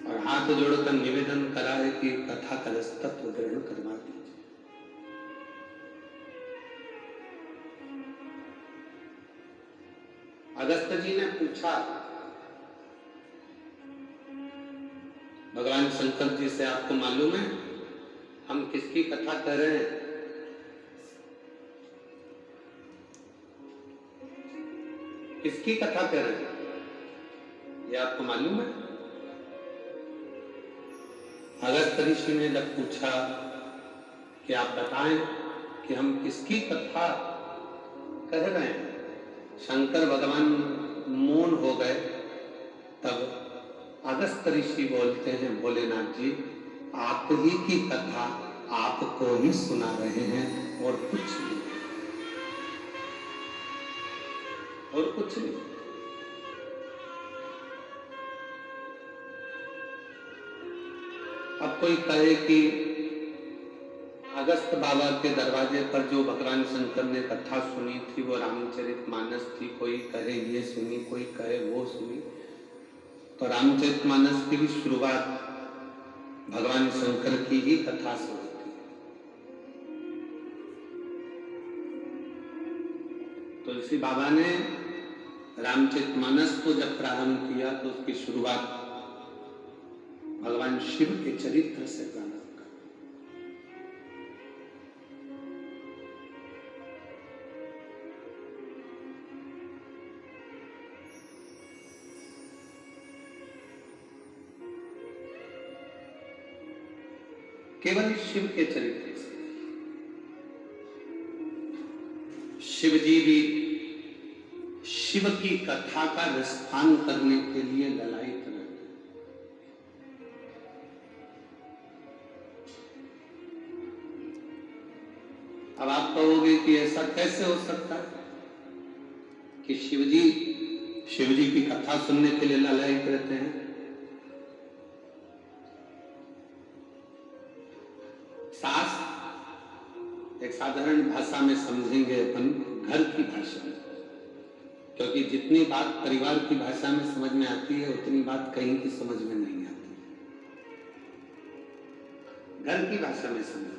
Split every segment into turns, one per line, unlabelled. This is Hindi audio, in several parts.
और हाथ जोड़कर निवेदन करा है कि कथा का तत्व ग्रहण करवा दीजिए। अगस्त जी ने पूछा भगवान शंकर जी से, आपको मालूम है हम किसकी कथा कर रहे हैं? किसकी कथा कर रहे हैं, ये आपको मालूम है? अगस्त ऋषि ने जब पूछा कि आप बताएं कि हम किसकी कथा कह रहे हैं, शंकर भगवान मौन हो गए। तब अगस्त ऋषि बोलते हैं, भोलेनाथ जी आप ही की कथा आपको ही सुना रहे हैं और कुछ नहीं, और कुछ नहीं। अब कोई कहे कि अगस्त बाबा के दरवाजे पर जो भगवान शंकर ने कथा सुनी थी वो रामचरितमानस थी, कोई कहे ये सुनी, कोई कहे वो सुनी। तो रामचरितमानस की भी शुरुआत भगवान शंकर की ही कथा से होती है। तुलसी बाबा ने रामचरितमानस को जब प्रारंभ किया तो उसकी शुरुआत भगवान शिव के चरित्र से प्रारंभ कर। केवल शिव के चरित्र से। शिव जी भी शिव की कथा का विस्तार करने के लिए ललायित रहते। अब आप कहोगे कि ऐसा कैसे हो सकता है कि शिव जी की कथा सुनने के लिए ललायित रहते हैं? सास एक साधारण भाषा में समझेंगे अपन, घर की भाषा में, क्योंकि जितनी बात परिवार की भाषा में समझ में आती है उतनी बात कहीं की समझ में नहीं आती। घर की भाषा में समझ।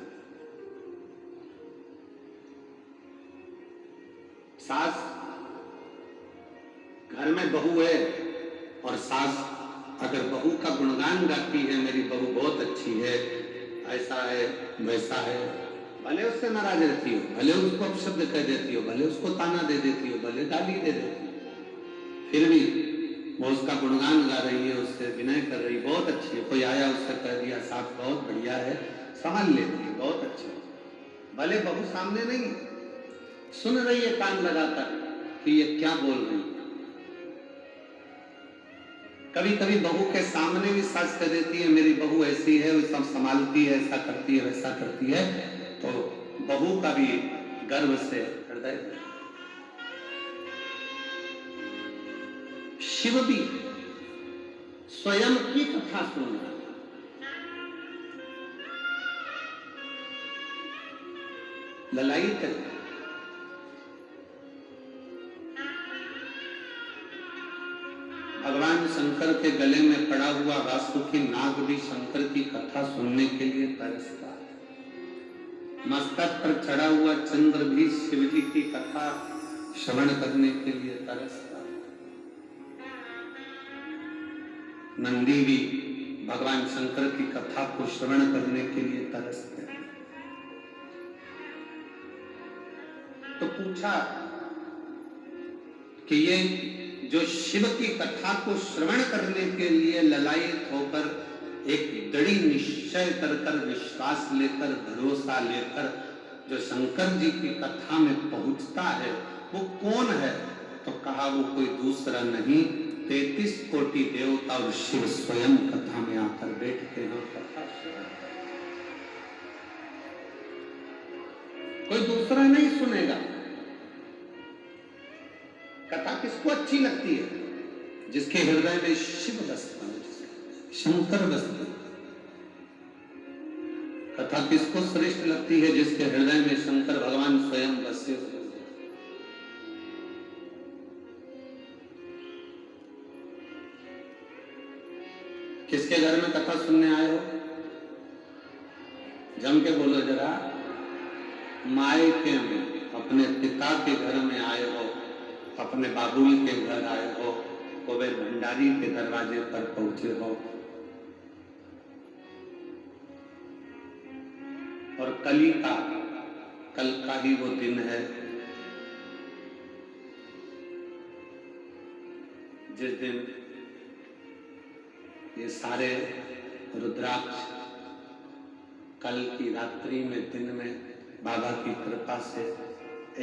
सास घर में बहू है और सास अगर बहू का गुणगान गाती है, मेरी बहू बहुत अच्छी है, ऐसा है वैसा है, भले उससे नाराज रहती हो, भले उसको अपशब्द कह देती हो, भले उसको ताना दे देती हो, भले गाली दे देती हो, फिर भी वो उसका गुणगान गा रही है, उससे विनय कर रही, बहुत अच्छी है। कोई आया उससे कह दिया सास बहुत बढ़िया है, संभाल लेती है, बहुत अच्छी है। भले बहू सामने नहीं सुन रही है कान लगाकर कि ये क्या बोल रही है। कभी कभी बहू के सामने भी सास कह देती है मेरी बहू ऐसी है, वो सब संभालती है, ऐसा करती है वैसा करती है, तो बहू का भी गर्व से हृदय। शिव भी स्वयं की कथा सुन रहा है। ललायित है। भगवान शंकर के गले में पड़ा हुआ वासुकी नाग भी शंकर की कथा सुनने के लिए तरसता है। मस्तक पर चढ़ा हुआ चंद्र भी शिव जी की कथा श्रवण करने के लिए तरसता है। नंदी भी भगवान शंकर की कथा को श्रवण करने के लिए तरसते हैं। तो पूछा कि ये जो शिव की कथा को श्रवण करने के लिए ललायित होकर एक दृढ़ निश्चय कर विश्वास लेकर भरोसा लेकर जो शंकर जी की कथा में पहुंचता है वो कौन है? तो कहा वो कोई दूसरा नहीं, 33 कोटि देवता और शिव स्वयं कथा में आकर बैठते हैं। कथा कोई दूसरा नहीं सुनेगा। कथा किसको अच्छी लगती है? जिसके हृदय में शिव बसता है, शंकर बसते। कथा किसको श्रेष्ठ लगती है? जिसके हृदय में शंकर भगवान स्वयं बसे हुए। किसके घर में कथा सुनने आए हो? जम के बोलो जरा। मायके में अपने पिता के घर में आए हो, अपने बाबुल के घर आए हो, कुबेर भंडारी के दरवाजे पर पहुंचे हो। और कल का ही वो दिन है जिस दिन ये सारे रुद्राक्ष कल की रात्रि में, दिन में बाबा की कृपा से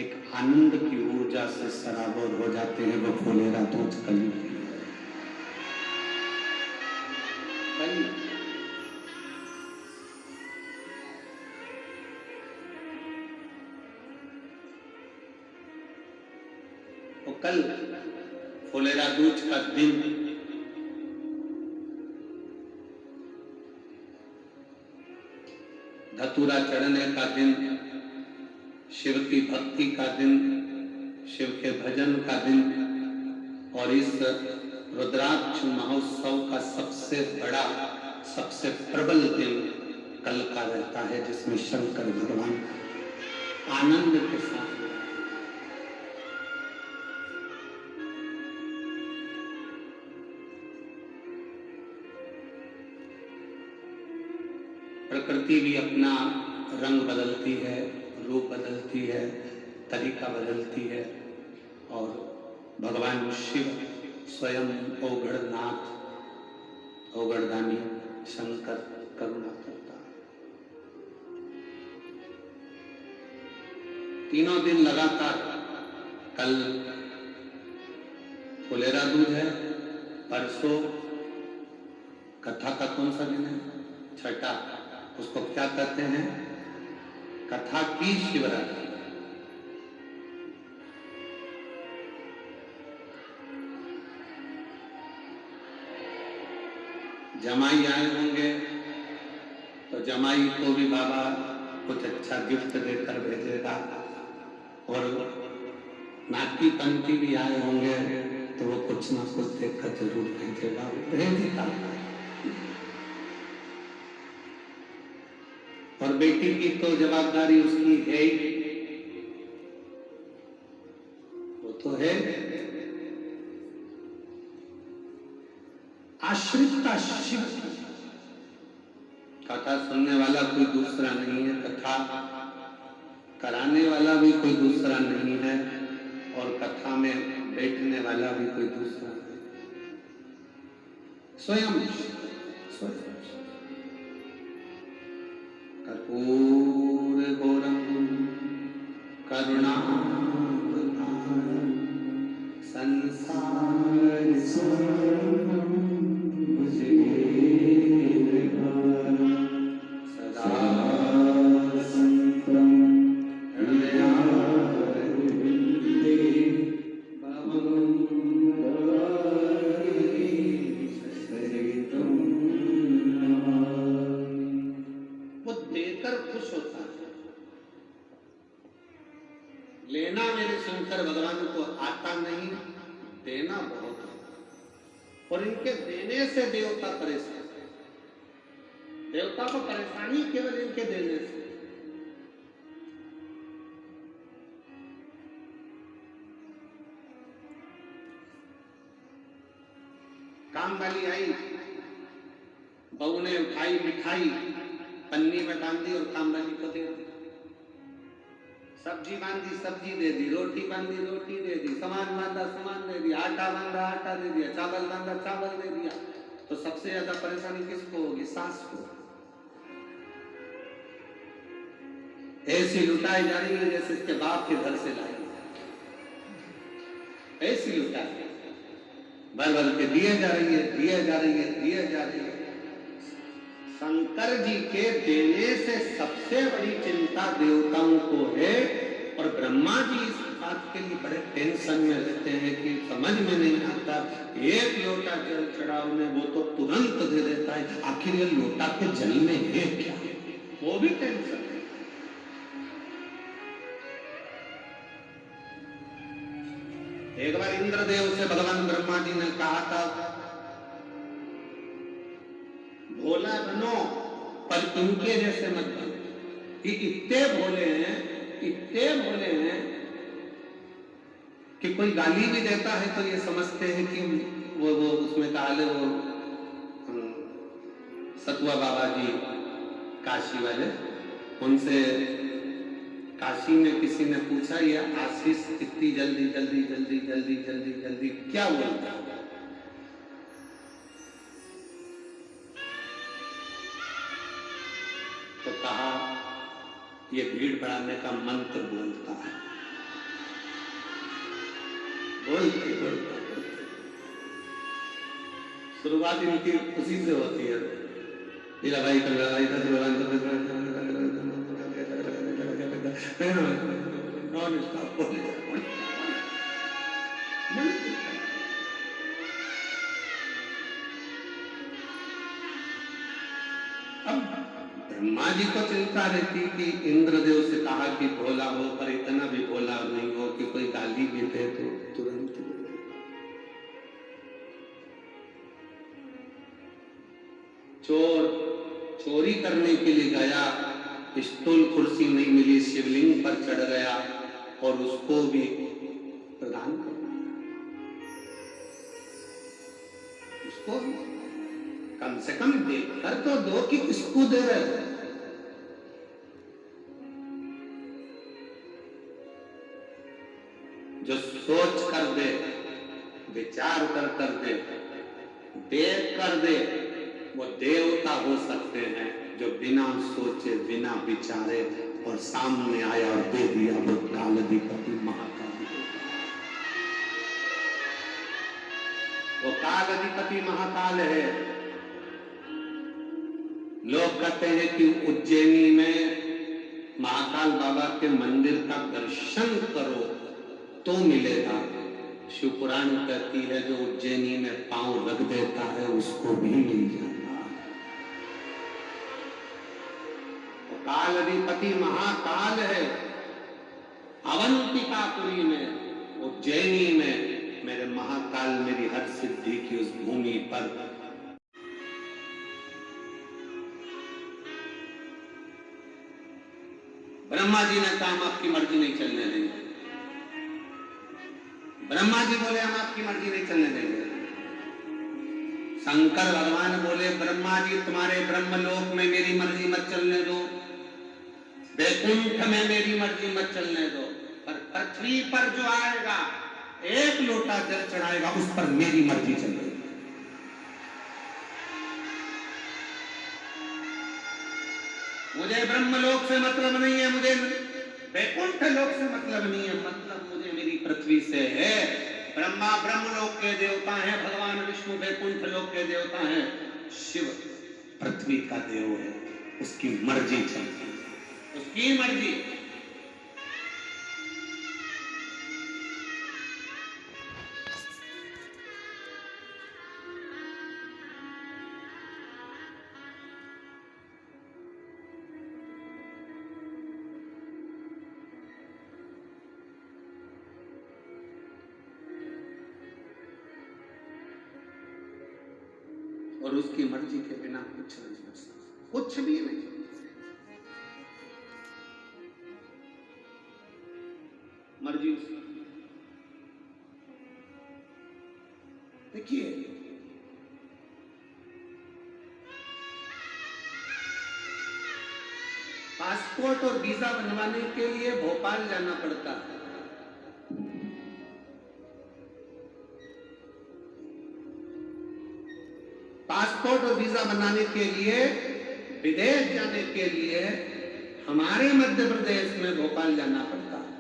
एक आनंद की ऊर्जा से सराबोर हो जाते हैं। वो फुलेरा दूध कली कल फुलेरा दूज का दिन धतूरा चढ़ने का दिन, शिव की भक्ति का दिन, शिव के भजन का दिन, और इस रुद्राक्ष महोत्सव का सबसे बड़ा, सबसे प्रबल दिन कल का रहता है, जिसमें शंकर भगवान आनंद के साथ प्रकृति भी अपना रंग बदलती है, रूप बदलती है, तरीका बदलती है, और भगवान शिव स्वयं ओगढ़नाथ, ओगढ़दानी शंकर करुणा करता है। तीनों दिन लगातार, कल फुलेरा दूज है, परसों कथा का कौन सा दिन है? छठा। उसको क्या कहते हैं? कथा की शिवरात्रि। जमाई आए होंगे तो जमाई को भी बाबा कुछ अच्छा गिफ्ट देकर भेजेगा, और नाती पंथी भी आए होंगे तो वो कुछ ना कुछ देकर जरूर भेजेगा, भेजेगा। और बेटी की तो जवाबदारी उसकी है ही, वो तो है आश्रिता शिव की। कथा सुनने वाला कोई दूसरा नहीं है, कथा कराने वाला भी कोई दूसरा नहीं है, और कथा में बैठने वाला भी कोई दूसरा नहीं, स्वयं कर्पूर गौरम करुणावतारम संसार सारम सदा संतम हृदयारविंदे भवं सरितं नमामि। वो देकर खुश होता है। लेना मेरे शंकर भगवान को आता नहीं, देना बहुत है, और इनके देने से देवता परेशान। देवता को परेशानी केवल इनके देने से। काम वाली आई, बहू ने उठाई मिठाई, पन्नी में बांधी और काम वाली को दे दी। सब्जी बांधी, सब्जी दे दी, रोटी बांधी, रोटी दे दी, सामान बांधा, सामान दे दिया, आटा बांधा, आटा दे दिया, चावल बांधा, चावल दे दिया। तो सबसे ज्यादा परेशानी किसको होगी? सास को। ऐसी लुटाई जा रही है जैसे इसके बाप के घर से लाई, ऐसी लुटाई भर भर के दिए जा रही है, दिए जा रही है, दिए जा रही है। शंकर जी के देने से सबसे बड़ी चिंता देवताओं को है, और ब्रह्मा जी इस बात के लिए बड़े टेंशन में रहते हैं कि समझ में नहीं आता। एक लोटा जल चढ़ाओ में वो तो तुरंत दे देता है, आखिर ये लोटा के जल में है क्या? वो भी टेंशन है। एक बार इंद्रदेव से भगवान ब्रह्मा जी ने कहा था भोला बनो पर इनके जैसे मत बनो। ये इतने भोले हैं कि कोई गाली भी देता है तो ये समझते हैं कि वो उसमें काले वो सतुआ बाबा जी काशी वाले, उनसे काशी में किसी ने पूछा ये आशीष इतनी जल्दी जल्दी जल्दी जल्दी जल्दी जल्दी क्या बोलता है? तो कहा ये भीड़ बढ़ाने का मंत्र बोलता है। बोलते शुरुआत इनकी उसी से होती है। लीला भाई नॉन स्टॉप बोले। अब ब्रह्मा जी को चिंता रहती कि इंद्रदेव से कहा कि भोला हो पर इतना भी भोला नहीं हो कि कोई गाली भी दे तो तुरंत। चोर चोरी करने के लिए गया, स्टूल कुर्सी नहीं मिली, शिवलिंग पर चढ़ गया और उसको भी प्रदान कर दिया। उसको कम से कम देखकर तो दो कि किसको दे रहे हो। जो सोच कर दे, विचार कर दे, देख कर दे, वो देवता हो सकते हैं। जो बिना सोचे बिना विचारे और सामने आया और दे दिया, वो कालाधिपति महाकाल। वो कालाधिपति महाकाल है। लोग कहते हैं कि उज्जैनी में महाकाल बाबा के मंदिर का दर्शन करो तो मिलेगा। शिव पुराण कहती है जो उज्जैनी में पांव रख देता है उसको भी मिल जाता। कालाधिपति महाकाल है। अवंतिकापुरी में, उज्जैनी में मेरे महाकाल मेरी हर सिद्धि की उस भूमि पर ब्रह्मा जी ने कहा हम आपकी मर्जी नहीं चलने देंगे। ब्रह्मा जी बोले हम आपकी मर्जी नहीं चलने देंगे। शंकर भगवान बोले ब्रह्मा जी तुम्हारे ब्रह्मलोक में मेरी मर्जी मत चलने दो, वैकुंठ में मेरी मर्जी मत चलने दो, पर पृथ्वी पर जो आएगा एक लोटा जल चढ़ाएगा उस पर मेरी मर्जी चलेगी। मुझे ब्रह्मलोक से मतलब नहीं है, मुझे वैकुंठ लोक से मतलब नहीं है, मतलब मुझे मेरी पृथ्वी से है। ब्रह्मा ब्रह्मलोक के देवता हैं, भगवान विष्णु वैकुंठ लोक के देवता हैं, शिव पृथ्वी का देव है। उसकी मर्जी चलती है, उसकी मर्जी। और उसकी मर्जी के बिना कुछ नहीं हो सकता, कुछ भी नहीं। मर्जी उसकी। देखिए पासपोर्ट और वीजा बनवाने के लिए भोपाल जाना पड़ता है। पासपोर्ट और वीजा बनाने के लिए, विदेश जाने के लिए हमारे मध्य प्रदेश में भोपाल जाना पड़ता है।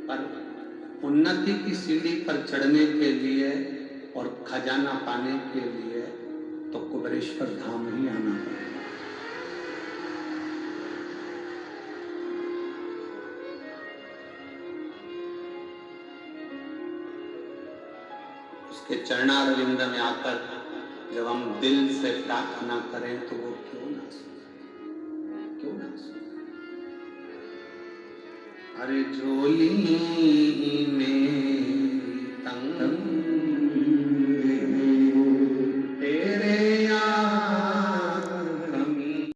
पर उन्नति की सीढ़ी पर चढ़ने के लिए और खजाना पाने के लिए तो कुबेरेश्वर धाम ही आना पड़ेगा। उसके चरणारविंद में आकर जब हम दिल से प्रार्थना करें तो वो क्यों ना सुने, क्यों ना सुने। अरे झोली में